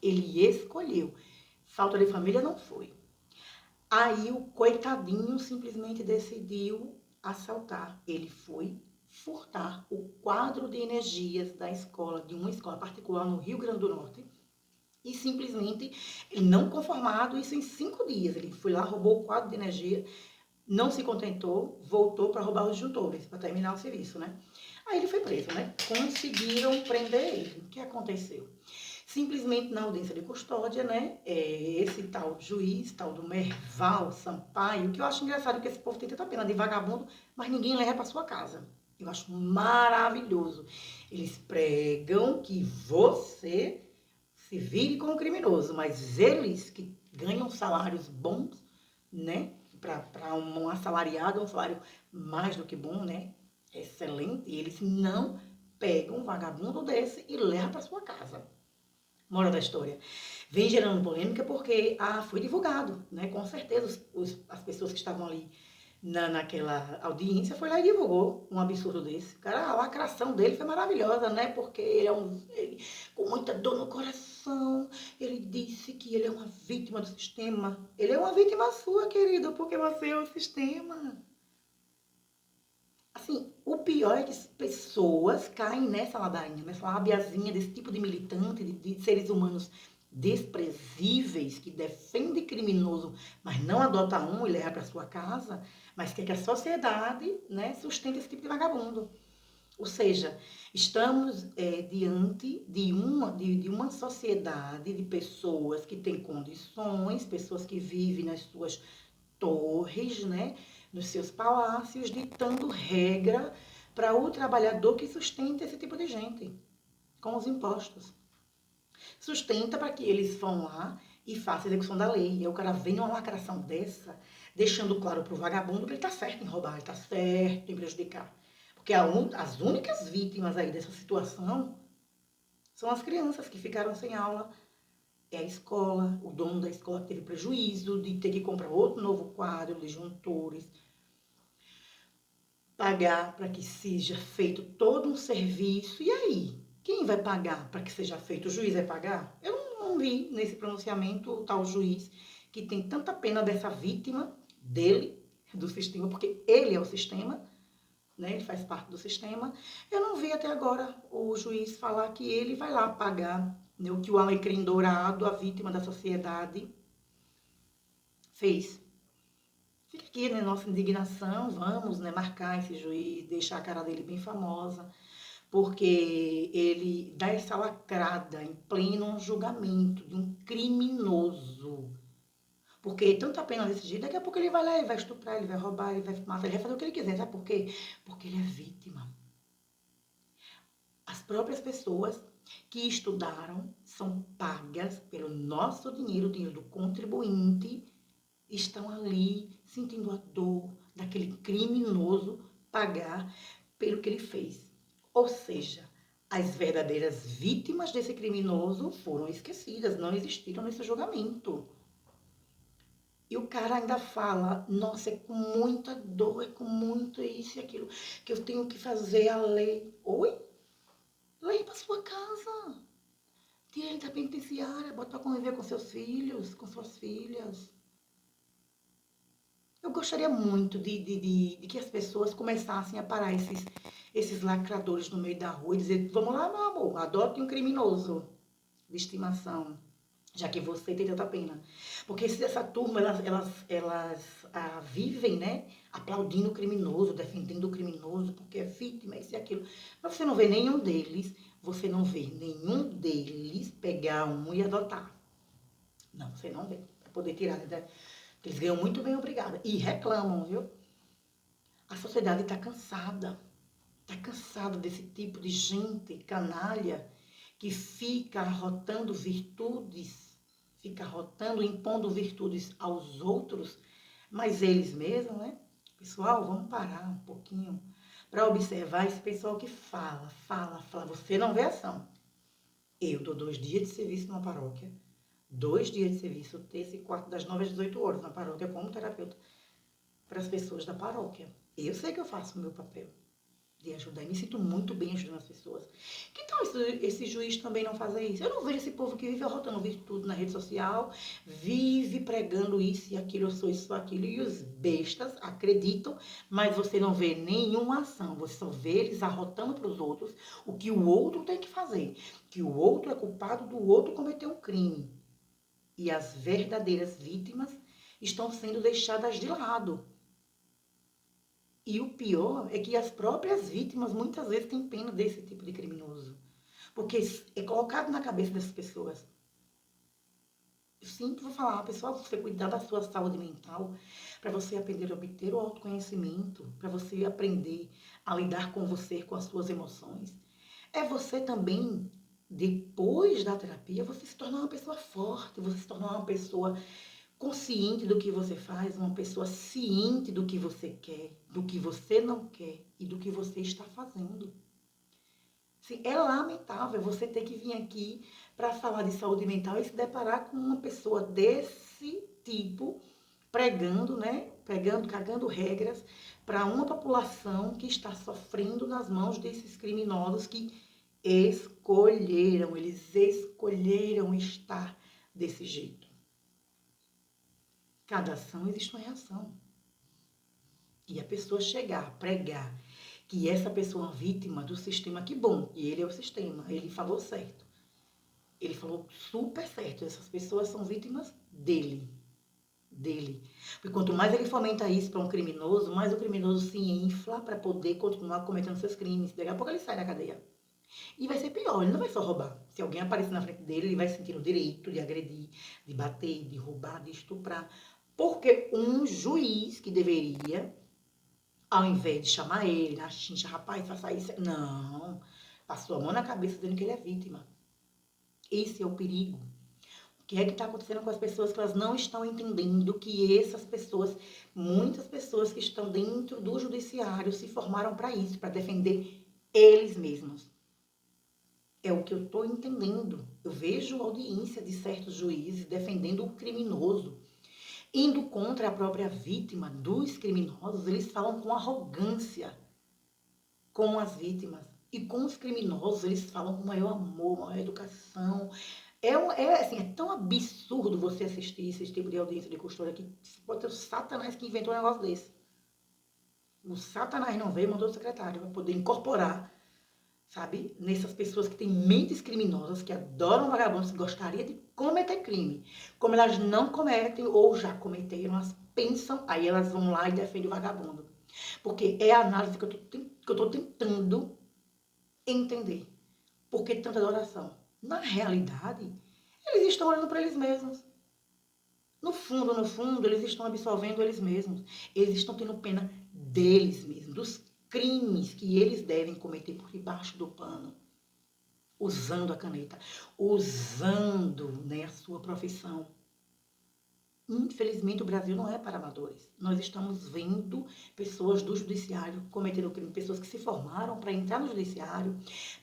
Ele escolheu. Falta de família não foi. Aí o coitadinho simplesmente decidiu assaltar. Ele foi furtar o quadro de energias da escola, de uma escola particular no Rio Grande do Norte. E simplesmente, ele não conformado, isso em 5 dias. Ele foi lá, roubou o quadro de energia, não se contentou, voltou para roubar os disjuntores, para terminar o serviço, né? Aí ele foi preso, né? Conseguiram prender ele. O que aconteceu? Simplesmente na audiência de custódia, né? Esse tal juiz, tal do Merval Sampaio, que eu acho engraçado que esse povo tem tanta pena de vagabundo, mas ninguém leva para sua casa. Eu acho maravilhoso. Eles pregam que você se vire com o criminoso, mas eles que ganham salários bons, né? Para um assalariado, um salário mais do que bom, né? Excelente, e eles não pegam um vagabundo desse e levam para sua casa. Moral da história. Vem gerando polêmica porque foi divulgado, né? Com certeza as pessoas que estavam ali naquela audiência foi lá e divulgou um absurdo desse. Cara, a lacração dele foi maravilhosa, né? Porque ele, com muita dor no coração, ele disse que ele é uma vítima do sistema. Ele é uma vítima sua, querido, porque você é o sistema. Assim, o pior é que as pessoas caem nessa ladainha, nessa labiazinha desse tipo de militante, de seres humanos desprezíveis, que defende criminoso, mas não adota um e leva para sua casa, mas quer que a sociedade, né, sustente esse tipo de vagabundo. Ou seja, estamos diante de uma sociedade de pessoas que têm condições, pessoas que vivem nas suas torres, né, nos seus palácios, ditando regra para o trabalhador que sustenta esse tipo de gente, com os impostos. Sustenta para que eles vão lá e façam a execução da lei. E aí o cara vem numa lacração dessa, deixando claro para o vagabundo que ele está certo em roubar, ele está certo em prejudicar. Porque as únicas vítimas aí dessa situação são as crianças que ficaram sem aula. É a escola, o dono da escola teve prejuízo de ter que comprar outro novo quadro de disjuntores, pagar para que seja feito todo um serviço. E aí? Quem vai pagar para que seja feito? O juiz vai pagar? Eu não vi nesse pronunciamento o tal juiz que tem tanta pena dessa vítima dele, do sistema, porque ele é o sistema, né? Ele faz parte do sistema. Eu não vi até agora o juiz falar que ele vai lá pagar, né, o que o alecrim dourado, a vítima da sociedade, fez. Fica aqui, né, nossa indignação, vamos, né, marcar esse juiz, deixar a cara dele bem famosa, porque ele dá essa lacrada em pleno julgamento de um criminoso. Porque tanta pena desse jeito, daqui a pouco ele vai lá, ele vai estuprar, ele vai roubar, ele vai matar, ele vai fazer o que ele quiser, sabe por quê? Porque ele é vítima. As próprias pessoas que estudaram são pagas pelo nosso dinheiro, o dinheiro do contribuinte, estão ali sentindo a dor daquele criminoso pagar pelo que ele fez. Ou seja, as verdadeiras vítimas desse criminoso foram esquecidas, não existiram nesse julgamento. E o cara ainda fala, nossa, é com muita dor, é com muito isso e aquilo, que eu tenho que fazer a lei. Oi? Lei para sua casa. Tira ele da penitenciária, bota para conviver com seus filhos, com suas filhas. Eu gostaria muito de que as pessoas começassem a parar esses lacradores no meio da rua e dizer, vamos lá, meu amor, adote um criminoso de estimação, já que você tem tanta pena. Porque se essa turma, elas vivem, né, aplaudindo o criminoso, defendendo o criminoso, porque é vítima, isso e aquilo. Mas você não vê nenhum deles, pegar um e adotar. Não, você não vê. Para poder tirar, né? Eles ganham muito bem, obrigada. E reclamam, viu? A sociedade está cansada. Está cansada desse tipo de gente canalha que fica arrotando virtudes, fica arrotando, impondo virtudes aos outros, mas eles mesmos, né? Pessoal, vamos parar um pouquinho para observar esse pessoal que fala. Você não vê ação. Eu dou 2 dias de serviço numa paróquia, 2 dias de serviço, terça e quarta, das 9 às 18 horas na paróquia como terapeuta para as pessoas da paróquia. Eu sei que eu faço o meu papel. de ajudar. E me sinto muito bem ajudando as pessoas. Que tal esse juiz também não fazer isso? Eu não vejo esse povo que vive arrotando tudo na rede social, vive pregando isso e aquilo, eu sou isso, aquilo, e os bestas acreditam, mas você não vê nenhuma ação, você só vê eles arrotando para os outros o que o outro tem que fazer, que o outro é culpado do outro cometer um crime. E as verdadeiras vítimas estão sendo deixadas de lado. E o pior é que as próprias vítimas muitas vezes têm pena desse tipo de criminoso. Porque é colocado na cabeça dessas pessoas. Eu sempre vou falar, pessoal, você cuidar da sua saúde mental, para você aprender a obter o autoconhecimento, para você aprender a lidar com você, com as suas emoções. É você também, depois da terapia, você se tornar uma pessoa forte, você se tornar uma pessoa consciente do que você faz, uma pessoa ciente do que você quer, do que você não quer e do que você está fazendo. Sim, é lamentável você ter que vir aqui para falar de saúde mental e se deparar com uma pessoa desse tipo pregando, né? Pregando, cagando regras para uma população que está sofrendo nas mãos desses criminosos que eles escolheram estar desse jeito. Cada ação existe uma reação. E a pessoa chegar, pregar, que essa pessoa é uma vítima do sistema, que bom, e ele é o sistema, ele falou certo. Ele falou super certo, essas pessoas são vítimas dele. Porque quanto mais ele fomenta isso para um criminoso, mais o criminoso se infla para poder continuar cometendo seus crimes. Daqui a pouco ele sai da cadeia. E vai ser pior, ele não vai só roubar. Se alguém aparecer na frente dele, ele vai sentir o direito de agredir, de bater, de roubar, de estuprar. Porque um juiz que deveria, ao invés de chamar ele na chincha, rapaz, faça isso. Não, passou a mão na cabeça dizendo que ele é vítima. Esse é o perigo. O que é que está acontecendo com as pessoas que elas não estão entendendo que essas pessoas, muitas pessoas que estão dentro do judiciário se formaram para isso, para defender eles mesmos. É o que eu estou entendendo. Eu vejo audiência de certos juízes defendendo o criminoso, indo contra a própria vítima dos criminosos. Eles falam com arrogância com as vítimas. E com os criminosos, eles falam com maior amor, maior educação. É tão absurdo você assistir esse tipo de audiência de custódia que pode ser o Satanás que inventou um negócio desse. O Satanás não veio e mandou o secretário para poder incorporar, sabe, nessas pessoas que têm mentes criminosas, que adoram vagabundos, que gostariam de cometer crime. Como elas não cometem ou já cometeram, elas pensam, aí elas vão lá e defendem o vagabundo. Porque é a análise que eu tô tentando entender. Por que tanta adoração? Na realidade, eles estão olhando para eles mesmos. No fundo, eles estão absolvendo eles mesmos. Eles estão tendo pena deles mesmos, dos crimes que eles devem cometer por debaixo do pano, usando a caneta, usando, né, a sua profissão. Infelizmente, o Brasil não é para amadores. Nós estamos vendo pessoas do judiciário cometendo crime, pessoas que se formaram para entrar no judiciário,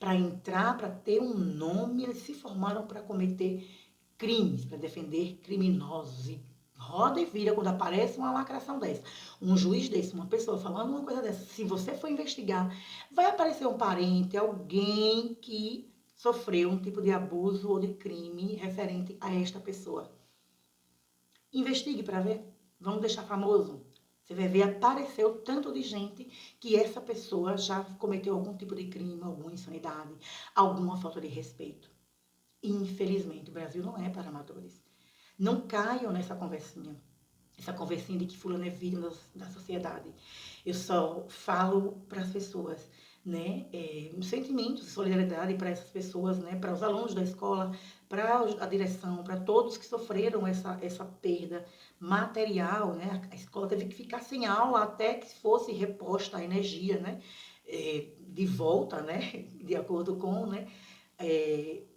para ter um nome, eles se formaram para cometer crimes, para defender criminosos. E roda e vira quando aparece uma lacração dessa. Um juiz desse, uma pessoa falando uma coisa dessa, se você for investigar, vai aparecer um parente, alguém que sofreu um tipo de abuso ou de crime referente a esta pessoa. Investigue para ver. Vamos deixar famoso. Você vai ver, apareceu tanto de gente que essa pessoa já cometeu algum tipo de crime, alguma insanidade, alguma falta de respeito. Infelizmente, o Brasil não é para amadores. Não caiam nessa conversinha. Essa conversinha de que fulano é vítima da sociedade. Eu só falo para as pessoas, né, sentimentos de solidariedade para essas pessoas, né, para os alunos da escola, para a direção, para todos que sofreram essa perda material, né, a escola teve que ficar sem aula até que fosse reposta a energia, né, de volta, né, de acordo com, né,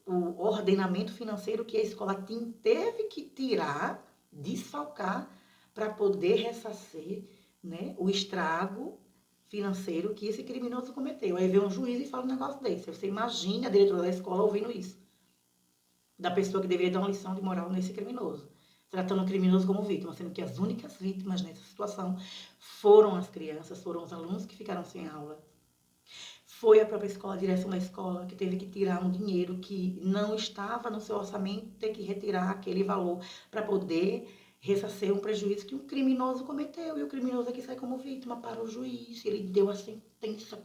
o ordenamento financeiro que a escola teve que tirar, desfalcar, para poder ressarcir, né, o estrago financeiro que esse criminoso cometeu. Aí vem um juiz e fala um negócio desse. Você imagina a diretora da escola ouvindo isso. Da pessoa que deveria dar uma lição de moral nesse criminoso. Tratando o criminoso como vítima, sendo que as únicas vítimas nessa situação foram as crianças, foram os alunos que ficaram sem aula. Foi a própria escola, a direção da escola, que teve que tirar um dinheiro que não estava no seu orçamento, ter que retirar aquele valor para poder ressarcir um prejuízo que um criminoso cometeu. E o criminoso aqui sai como vítima para o juiz. Ele deu a sentença